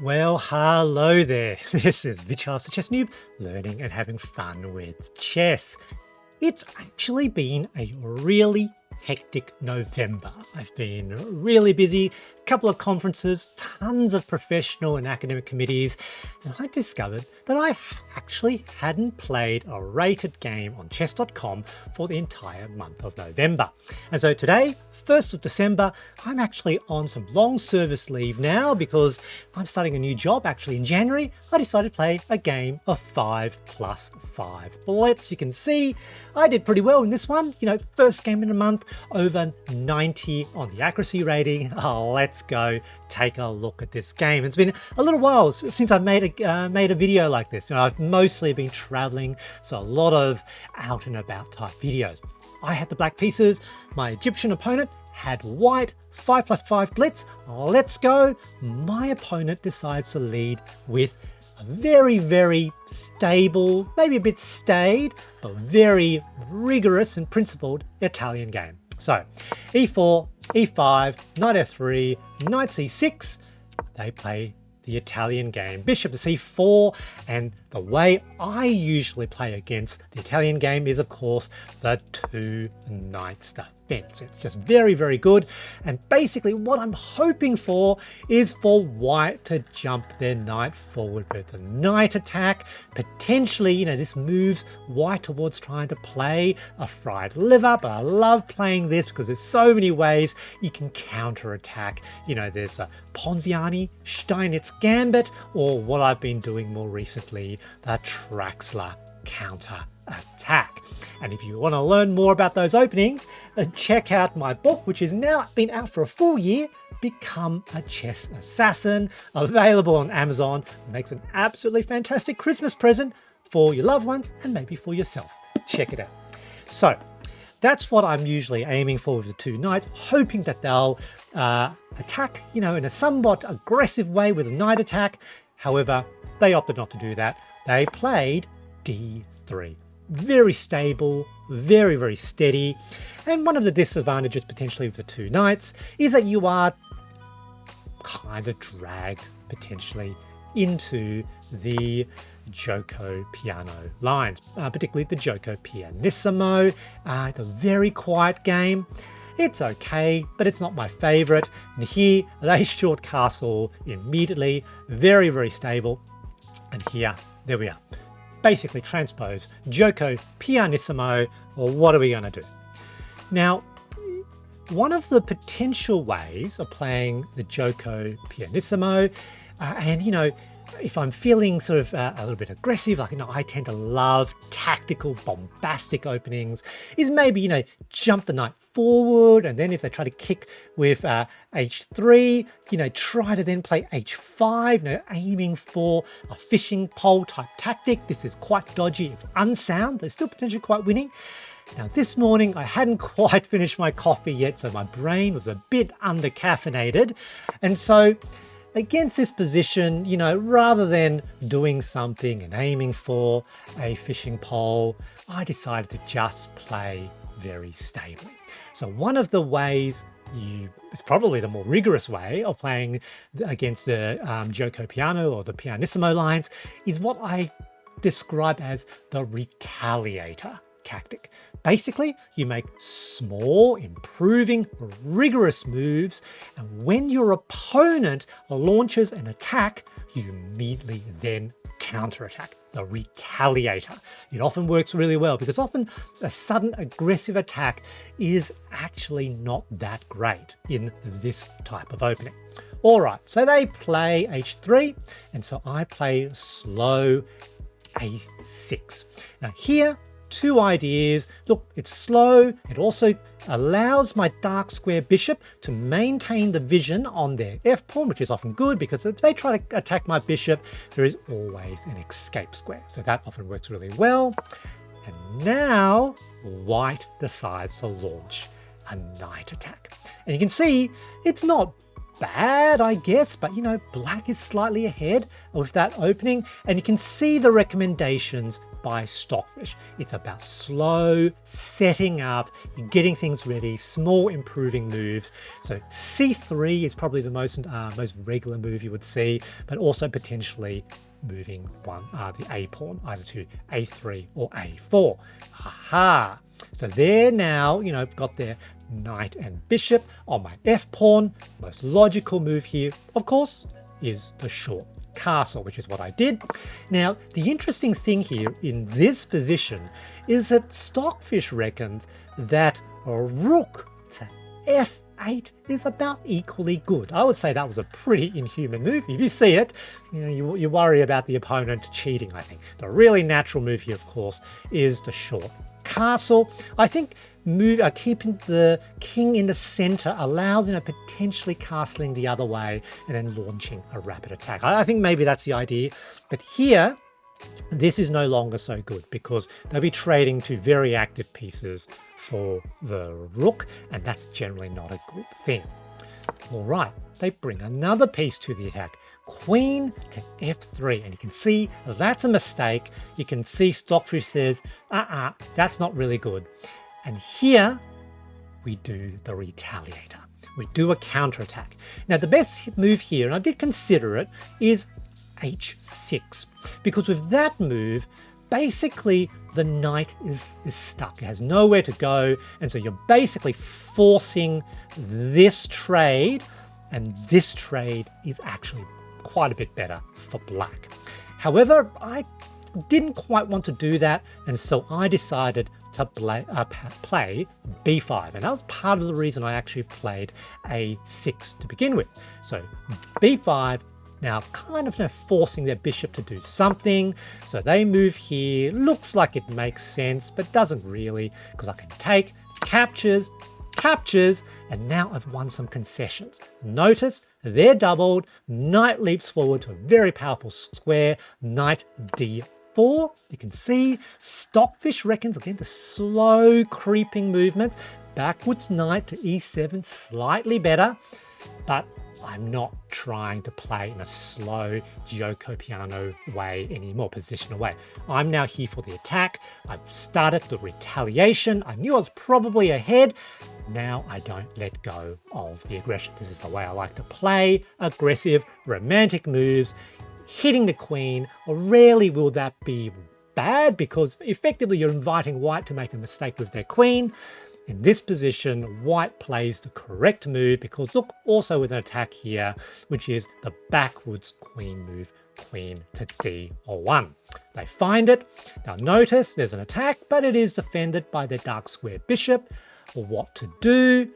Well, hello there. This is Giuoco the Chess Noob, learning and having fun with chess. It's actually been a really hectic November. I've been really busy, a couple of conferences, tons of professional and academic committees, and I discovered that I actually hadn't played a rated game on chess.com for the entire month of November. And so today, 1st of December, I'm actually on some long service leave now because I'm starting a new job actually in January. I decided to play a game of 5+5 blitz. You can see I did pretty well in this one. First game in the month, over 90 on the accuracy rating. Let's go take a look at this game. It's been a little while since I've made a video like this. I've mostly been traveling, so a lot of out and about type videos. I had the black pieces. My Egyptian opponent had white. 5+5 blitz. Let's go. My opponent decides to lead with a very, very stable, maybe a bit staid, but very rigorous and principled Italian game. So e4, e5, knight f3, knight c6. They play the Italian game. Bishop to c4, and the way I usually play against the Italian game is, of course, the two knights defense. It's just very, very good. And basically what I'm hoping for is for white to jump their knight forward with a knight attack. Potentially, this moves white towards trying to play a fried liver, but I love playing this because there's so many ways you can counterattack. There's a Ponziani, Steinitz Gambit, or what I've been doing more recently, the Traxler counter attack. And if you want to learn more about those openings, check out my book, which has now been out for a full year, Become a Chess Assassin, available on Amazon. It makes an absolutely fantastic Christmas present for your loved ones and maybe for yourself. Check it out. So that's what I'm usually aiming for with the two knights, hoping that they'll attack, in a somewhat aggressive way with a knight attack. However, they opted not to do that. They played d3. Very stable, very, very steady. And one of the disadvantages potentially of the two knights is that you are kind of dragged potentially into the Giuoco Piano lines, particularly the Giuoco Pianissimo. It's a very quiet game. It's okay, but it's not my favorite. And here, they short castle immediately. Very, very stable. And here, there we are. Basically transpose Giuoco Pianissimo. Well, what are we going to do? Now, one of the potential ways of playing the Giuoco Pianissimo, and if I'm feeling sort of a little bit aggressive, I tend to love tactical, bombastic openings, is maybe, jump the knight forward, and then if they try to kick with h3, try to then play h5, aiming for a fishing pole type tactic. This is quite dodgy, it's unsound, they're still potentially quite winning. Now this morning I hadn't quite finished my coffee yet, so my brain was a bit under-caffeinated, and so against this position, rather than doing something and aiming for a fishing pole, I decided to just play very stably. So one of the ways it's probably the more rigorous way of playing against the Giuoco Piano or the Pianissimo lines is what I describe as the retaliator tactic. Basically, you make small, improving, rigorous moves, and when your opponent launches an attack, you immediately then counterattack. The retaliator. It often works really well because often a sudden aggressive attack is actually not that great in this type of opening. All right, so they play h3, and so I play slow a6. Now here, two ideas. Look, it's slow. It also allows my dark square bishop to maintain the vision on their f-pawn, which is often good because if they try to attack my bishop, there is always an escape square. So that often works really well. And now white decides to launch a knight attack. And you can see it's not bad, I guess, but you know, black is slightly ahead with that opening, and you can see the recommendations by Stockfish. It's about slow setting up, getting things ready, small improving moves. So C3 is probably the most regular move you would see, but also potentially moving the A pawn either to A3 or A4. Aha! So they're now, you know, got their knight and bishop on my F pawn. Most logical move here, of course, is the short castle, which is what I did. Now, the interesting thing here in this position is that Stockfish reckons that a rook to F8 is about equally good. I would say that was a pretty inhuman move. If you see it, you know, you worry about the opponent cheating, I think. The really natural move here, of course, is the short castle. I think keeping the king in the center allows, you know, potentially castling the other way and then launching a rapid attack. I think maybe that's the idea. But here, this is no longer so good because they'll be trading two very active pieces for the rook, and that's generally not a good thing. All right, they bring another piece to the attack. Queen to F3, and you can see that's a mistake. You can see Stockfish says, that's not really good. And here we do the retaliator. We do a counterattack. Now the best move here, and I did consider it, is H6, because with that move, basically the knight is stuck. It has nowhere to go, and so you're basically forcing this trade, and this trade is actually quite a bit better for black. However, I didn't quite want to do that, and so I decided to play b5, and that was part of the reason I actually played a6 to begin with. So b5, now kind of forcing their bishop to do something. So they move here, looks like it makes sense, but doesn't really, because I can take, captures, and now I've won some concessions. Notice they're doubled, knight leaps forward to a very powerful square, knight d4. You can see Stockfish reckons, again, the slow creeping movements. Backwards knight to e7, slightly better, but I'm not trying to play in a slow Giuoco Piano way anymore, positional way. I'm now here for the attack. I've started the retaliation. I knew I was probably ahead. Now I don't let go of the aggression. This is the way I like to play aggressive, romantic moves. Hitting the queen, or rarely will that be bad because effectively you're inviting white to make a mistake with their queen. In this position, white plays the correct move because look, also with an attack here, which is the backwards queen move, queen to d1. They find it. Now notice there's an attack, but it is defended by their dark square bishop. What to do?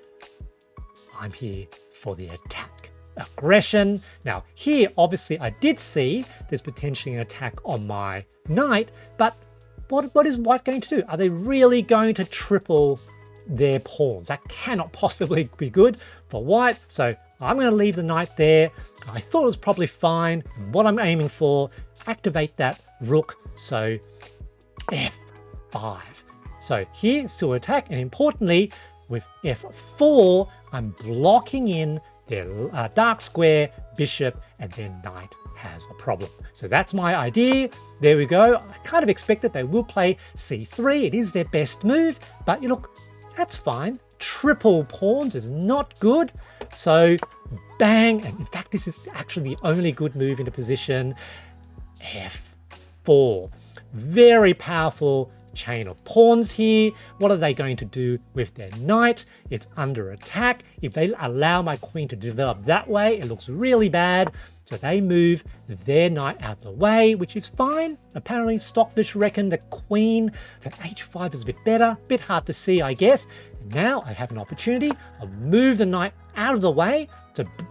I'm here for the attack. Aggression. Now here, obviously I did see there's potentially an attack on my knight, but what is white going to do? Are they really going to triple their pawns? That cannot possibly be good for white, so I'm going to leave the knight there. I thought it was probably fine. What I'm aiming for, activate that rook, so f5. So here, still attack, and importantly, with f4, I'm blocking in their dark square bishop, and their knight has a problem. So that's my idea. There we go. I kind of expected they will play c3. It is their best move, but you look, that's fine. Triple pawns is not good. So bang, and in fact, this is actually the only good move in the position. f4. Very powerful chain of pawns here. What are they going to do with their knight? It's under attack. If they allow my queen to develop that way, it looks really bad. So they move their knight out of the way, which is fine. Apparently Stockfish reckon the queen to h5 is a bit better. Bit hard to see, I guess. And now I have an opportunity. I'll move the knight out of the way.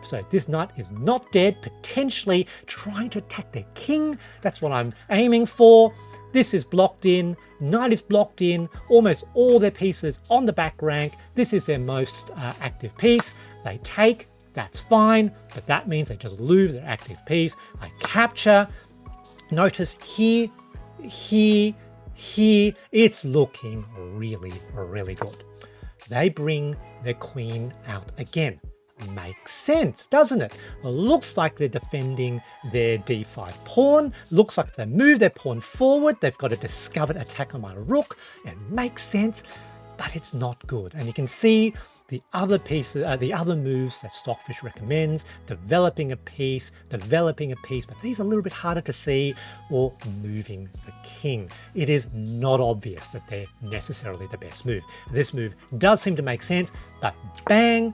So this knight is not dead, potentially trying to attack their king. That's what I'm aiming for. This is blocked in, knight is blocked in, almost all their pieces on the back rank. This is their most active piece. They take, that's fine, but that means they just lose their active piece. I capture. Notice here, it's looking really, really good. They bring their queen out again. makes sense, doesn't it? It looks like they're defending their d5 pawn. Looks like they move their pawn forward. They've got a discovered attack on my rook. It makes sense, but it's not good. And you can see the other pieces, the other moves that Stockfish recommends, developing a piece, but these are a little bit harder to see, or moving the king. It is not obvious that they're necessarily the best move. This move does seem to make sense, but bang,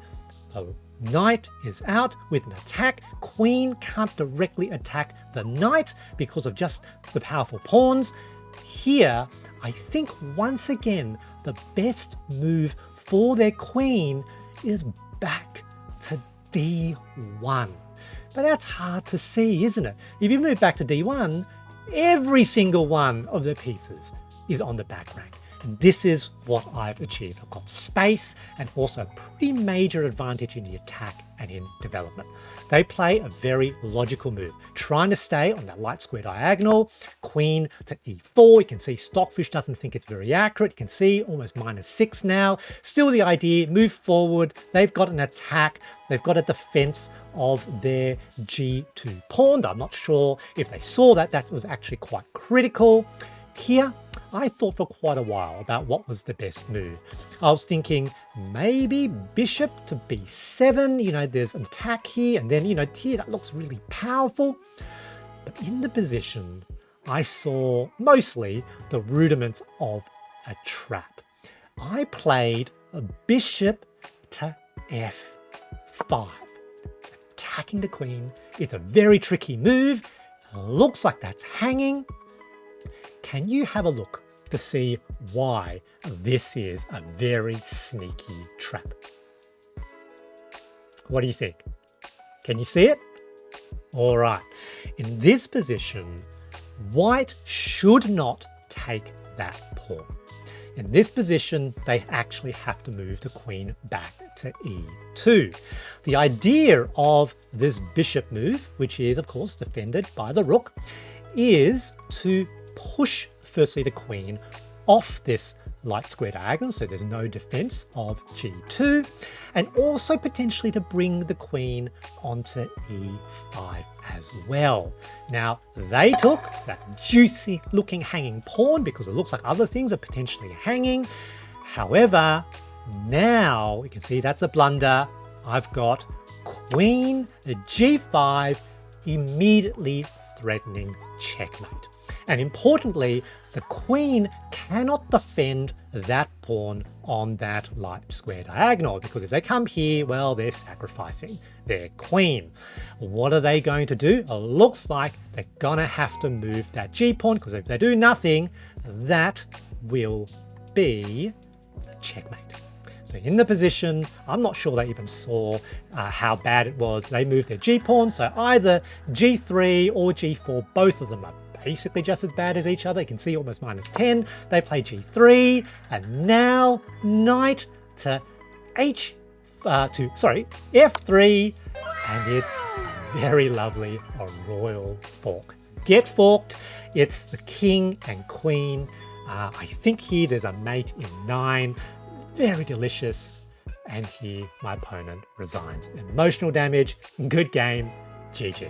a knight is out with an attack. Queen can't directly attack the knight because of just the powerful pawns. Here, I think once again, the best move for their queen is back to d1. But that's hard to see, isn't it? If you move back to d1, every single one of the pieces is on the back rank. And this is what I've achieved. I've got space and also a pretty major advantage in the attack and in development. They play a very logical move, trying to stay on that light square diagonal, queen to e4. You can see Stockfish doesn't think it's very accurate. You can see almost -6 now. Still the idea, move forward. They've got an attack. They've got a defense of their g2 pawn. I'm not sure if they saw that. That was actually quite critical. Here, I thought for quite a while about what was the best move. I was thinking maybe bishop to b7, there's an attack here, and then, here that looks really powerful. But in the position, I saw mostly the rudiments of a trap. I played a bishop to f5. It's attacking the queen. It's a very tricky move. It looks like that's hanging. Can you have a look to see why this is a very sneaky trap? What do you think? Can you see it? All right. In this position, white should not take that pawn. In this position, they actually have to move the queen back to e2. The idea of this bishop move, which is of course defended by the rook, is to push firstly the queen off this light square diagonal, so there's no defense of g2, and also potentially to bring the queen onto e5 as well. Now, they took that juicy looking hanging pawn because it looks like other things are potentially hanging. However, now you can see that's a blunder. I've got queen g5 immediately threatening checkmate. And importantly, the queen cannot defend that pawn on that light square diagonal, because if they come here, well, they're sacrificing their queen. What are they going to do? It looks like they're gonna have to move that g-pawn, because if they do nothing, that will be checkmate. So in the position, I'm not sure they even saw how bad it was. They moved their g-pawn, so either g3 or g4, both of them are basically just as bad as each other. You can see almost -10. They play g3, and now knight to f3, and it's very lovely, a royal fork. Get forked. It's the king and queen. I think here there's a mate in 9. Very delicious. And here my opponent resigns. Emotional damage. Good game. GG.